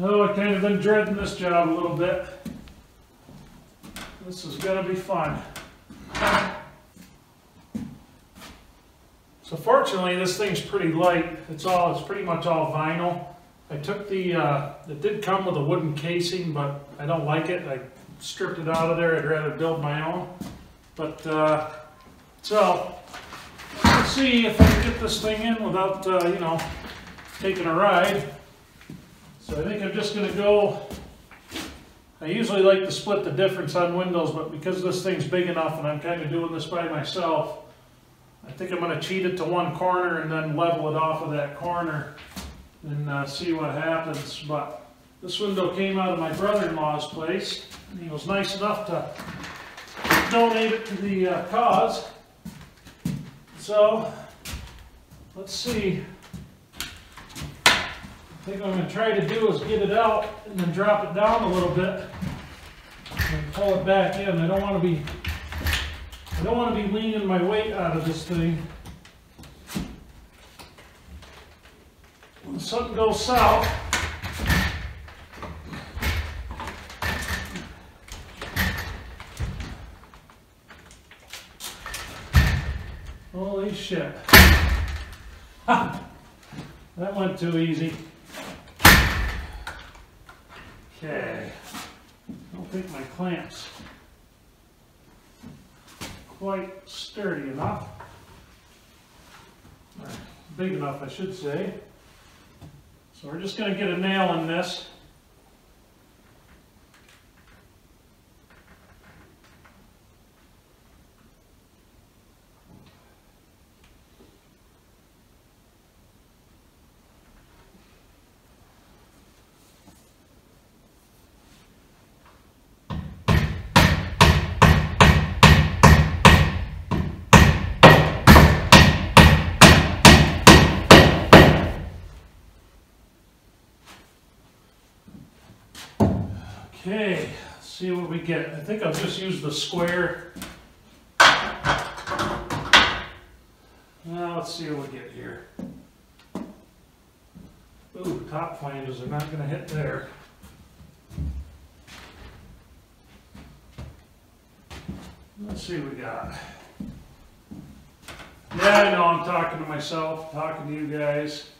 Oh, I've kind of been dreading this job a little bit. This is going to be fun. So fortunately, this thing's pretty light. It's pretty much all vinyl. I took it did come with a wooden casing, but I don't like it. I stripped it out of there. I'd rather build my own. But, so, let's see if I can get this thing in without, you know, taking a ride. So I think I'm just going to go, I usually like to split the difference on windows, but because this thing's big enough and I'm kind of doing this by myself, I think I'm going to cheat it to one corner and then level it off of that corner and see what happens. But this window came out of my brother-in-law's place, and he was nice enough to donate it to the cause. So, let's see. I think what I'm going to try to do is get it out and then drop it down a little bit and pull it back in. I don't want to be leaning my weight out of this thing. When something goes south, holy shit. Ha! That went too easy. Okay. I don't think my clamp's quite sturdy enough. Or big enough, I should say. So we're just going to get a nail in this. Okay, let's see what we get. I think I'll just use the square. Now let's see what we get here. Ooh, top flanges are not going to hit there. Let's see what we got. Yeah, I know I'm talking to myself, talking to you guys.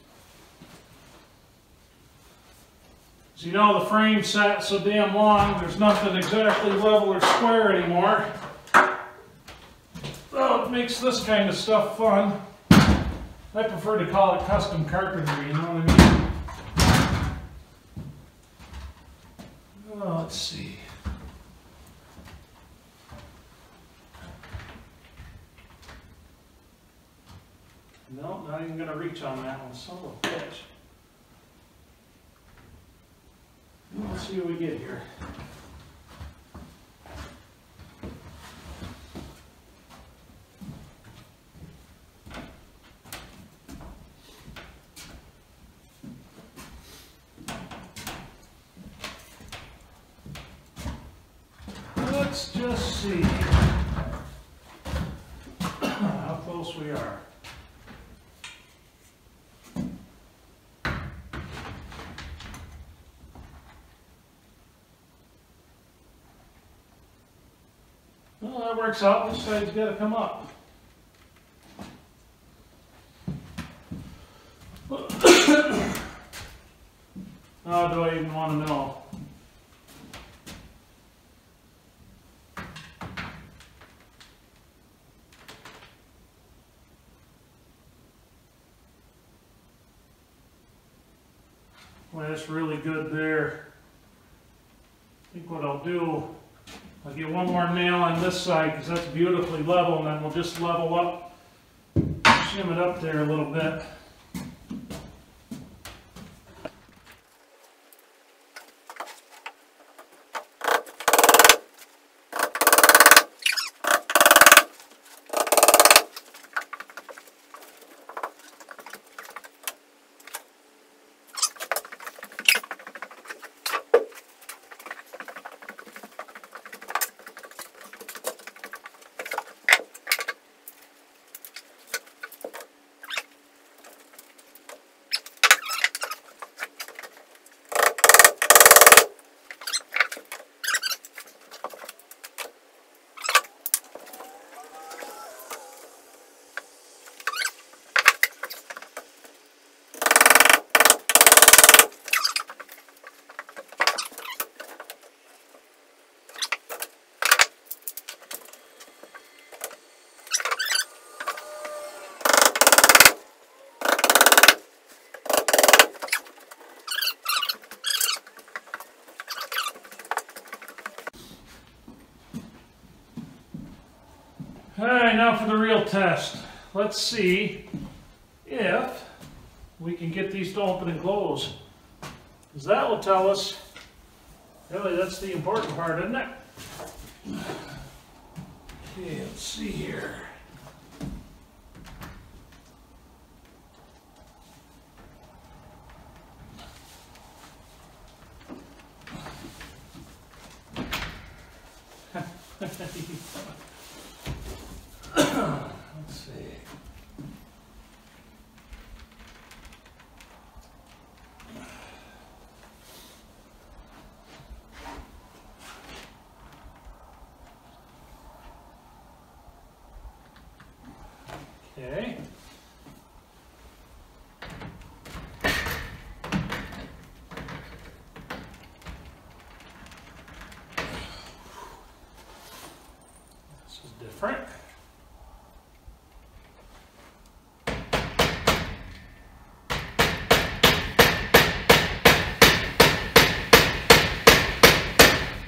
So you know the frame sat so damn long, there's nothing exactly level or square anymore. So it makes this kind of stuff fun. I prefer to call it custom carpentry, you know what I mean? Oh, let's see. No, not even going to reach on that one. Son of a bitch. Let's see what we get here. Let's just see how close we are. Well, that works out. This side's got to come up. How do I even want to know? Well, that's really good there. I think what I'll do, I'll get one more nail on this side because that's beautifully level, and then we'll just level up, shim it up there a little bit. All right, now for the real test. Let's see if we can get these to open and close. Because that will tell us, really that's the important part, isn't it? Okay, let's see here. Let's see. Okay. This is different.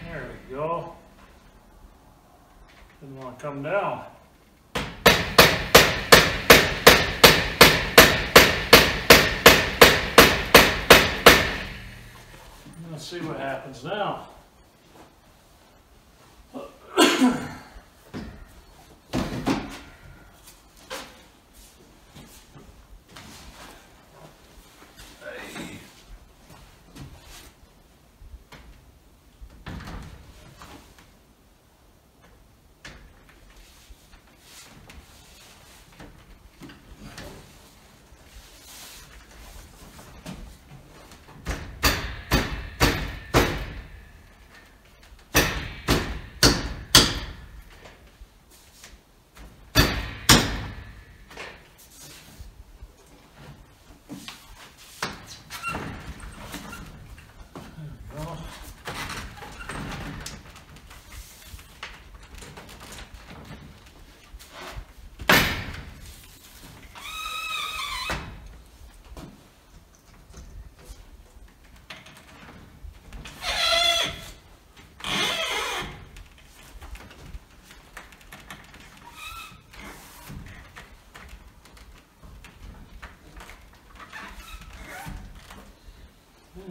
There we go. Didn't want to come down. Let's see what happens now.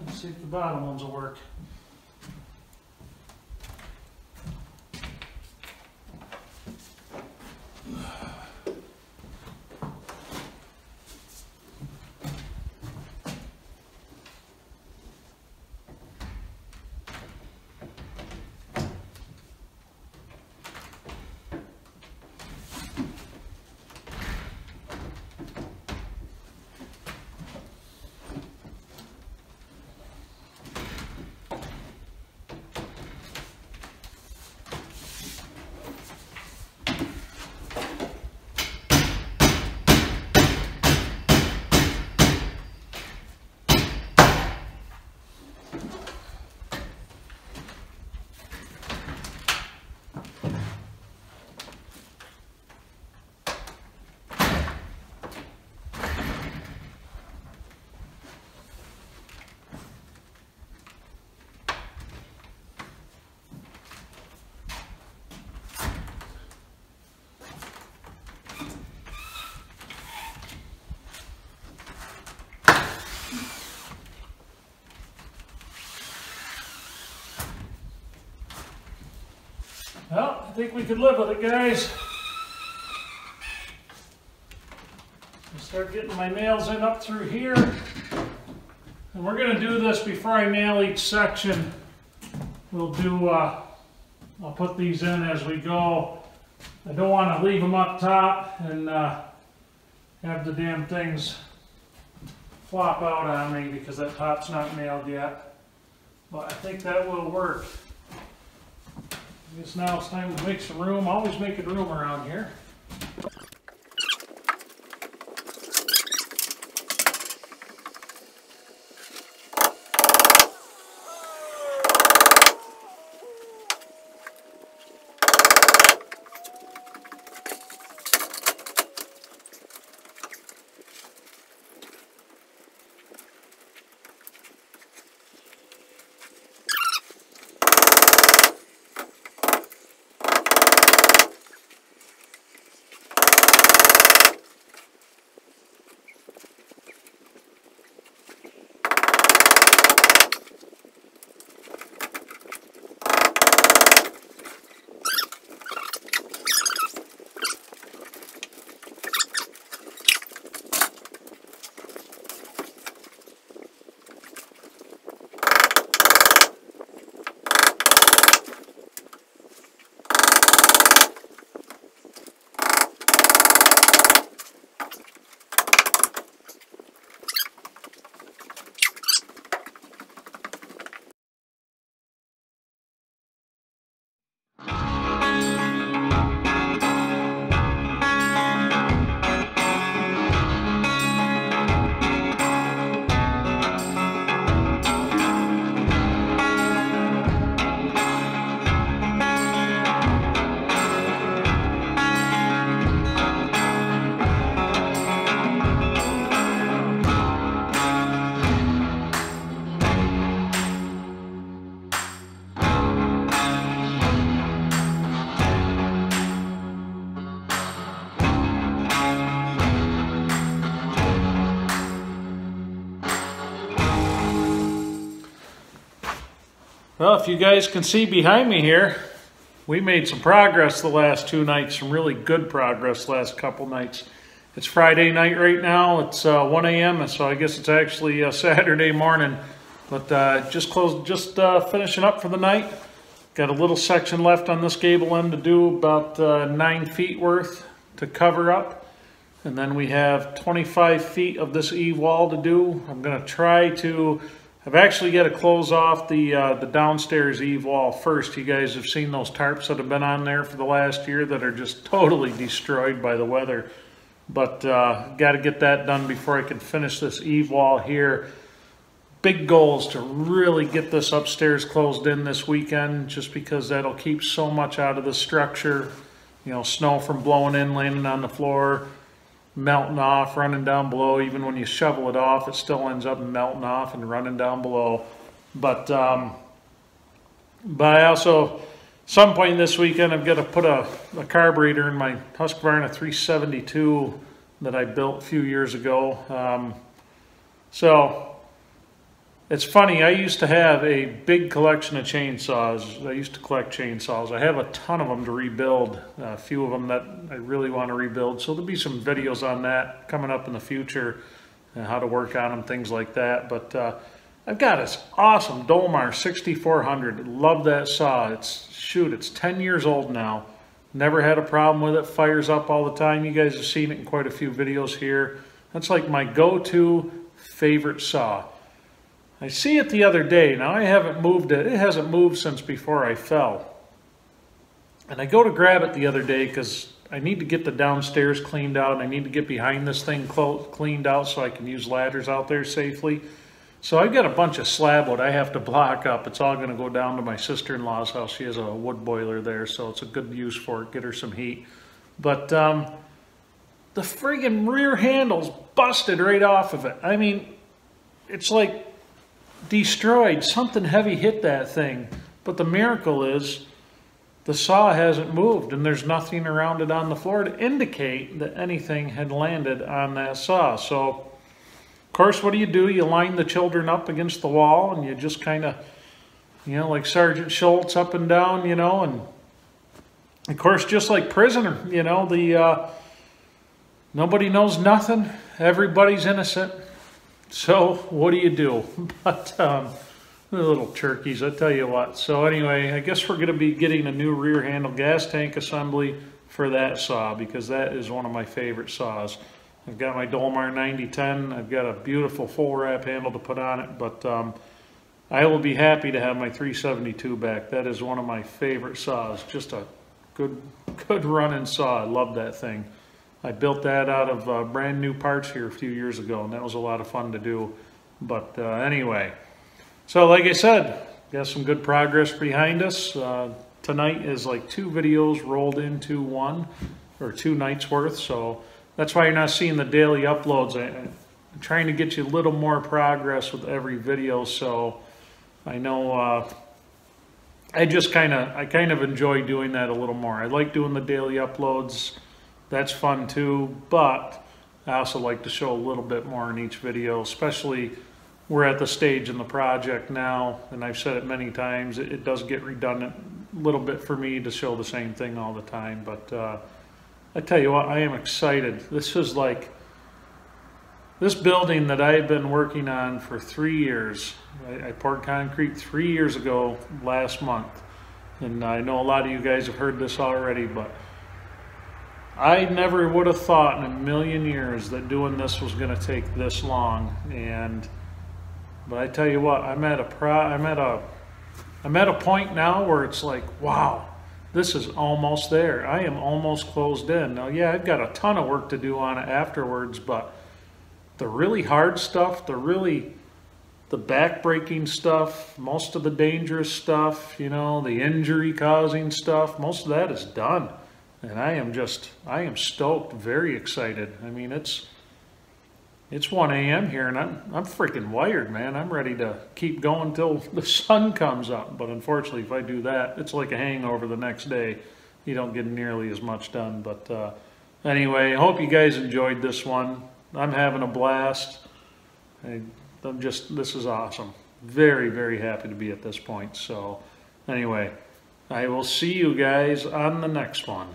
Let's see if the bottom ones will work. Well, I think we could live with it, guys. I'll start getting my nails in up through here. And we're going to do this before I nail each section. We'll do, I'll put these in as we go. I don't want to leave them up top and have the damn things flop out on me because that top's not nailed yet. But I think that will work. I guess now it's time to make some room. Always making room around here. Well, if you guys can see behind me here, we made some progress the last 2 nights, some really good progress the last couple nights. It's Friday night right now, it's 1 a.m., so I guess it's actually Saturday morning. But just finishing up for the night. Got a little section left on this gable end to do, about 9 feet worth to cover up. And then we have 25 feet of this eave wall to do. I'm going to try to... I've actually got to close off the downstairs eave wall first. You guys have seen those tarps that have been on there for the last year that are just totally destroyed by the weather. But got to get that done before I can finish this eave wall here. Big goal is to really get this upstairs closed in this weekend, just because that'll keep so much out of the structure. You know, snow from blowing in, landing on the floor, melting off, running down below. Even when you shovel it off, it still ends up melting off and running down below. But I also, some point this weekend, I've got to put a carburetor in my Husqvarna 372 that I built a few years ago. So it's funny, I used to have a big collection of chainsaws. I used to collect chainsaws. I have a ton of them to rebuild, a few of them that I really want to rebuild. So there'll be some videos on that coming up in the future, and how to work on them, things like that. But I've got this awesome Dolmar 6400. Love that saw. It's 10 years old now. Never had a problem with it. Fires up all the time. You guys have seen it in quite a few videos here. That's like my go-to favorite saw. I see it the other day. Now I haven't moved it. It hasn't moved since before I fell. And I go to grab it the other day because I need to get the downstairs cleaned out. And I need to get behind this thing cleaned out so I can use ladders out there safely. So I've got a bunch of slab wood I have to block up. It's all going to go down to my sister-in-law's house. She has a wood boiler there, so it's a good use for it. Get her some heat. But the friggin' rear handle's busted right off of it. I mean, it's like destroyed. Something heavy hit that thing. But the miracle is the saw hasn't moved, and there's nothing around it on the floor to indicate that anything had landed on that saw. So, of course, what do? You line the children up against the wall, and you just kind of, you know, like Sergeant Schultz, up and down, you know, and of course, just like Prisoner, you know, nobody knows nothing, everybody's innocent. So what do? But the little turkeys, I tell you what. So anyway, I guess we're going to be getting a new rear handle gas tank assembly for that saw, because that is one of my favorite saws. I've got my Dolmar 9010. I've got a beautiful full wrap handle to put on it, but I will be happy to have my 372 back. That is one of my favorite saws. Just a good running saw. I love that thing. I built that out of brand new parts here a few years ago, and that was a lot of fun to do. But anyway, so like I said, got some good progress behind us. Tonight is like 2 videos rolled into one, or 2 nights worth. So that's why you're not seeing the daily uploads. I'm trying to get you a little more progress with every video. So I know I kind of enjoy doing that a little more. I like doing the daily uploads. That's fun too, but I also like to show a little bit more in each video, especially we're at the stage in the project now, and I've said it many times, it does get redundant a little bit for me to show the same thing all the time. But I tell you what, I am excited. This is like, this building that I've been working on for 3 years. I poured concrete 3 years ago last month, and I know a lot of you guys have heard this already, but I never would have thought in a million years that doing this was going to take this long. But I tell you what, I'm at a point now where it's like, wow, this is almost there. I am almost closed in. Now, yeah, I've got a ton of work to do on it afterwards, but the really hard stuff, the back-breaking stuff, most of the dangerous stuff, you know, the injury-causing stuff, most of that is done. And I am stoked, very excited. I mean, it's 1 a.m. here, and I'm freaking wired, man. I'm ready to keep going till the sun comes up. But unfortunately, if I do that, it's like a hangover the next day. You don't get nearly as much done. But anyway, I hope you guys enjoyed this one. I'm having a blast. This is awesome. very, very happy to be at this point. So anyway, I will see you guys on the next one.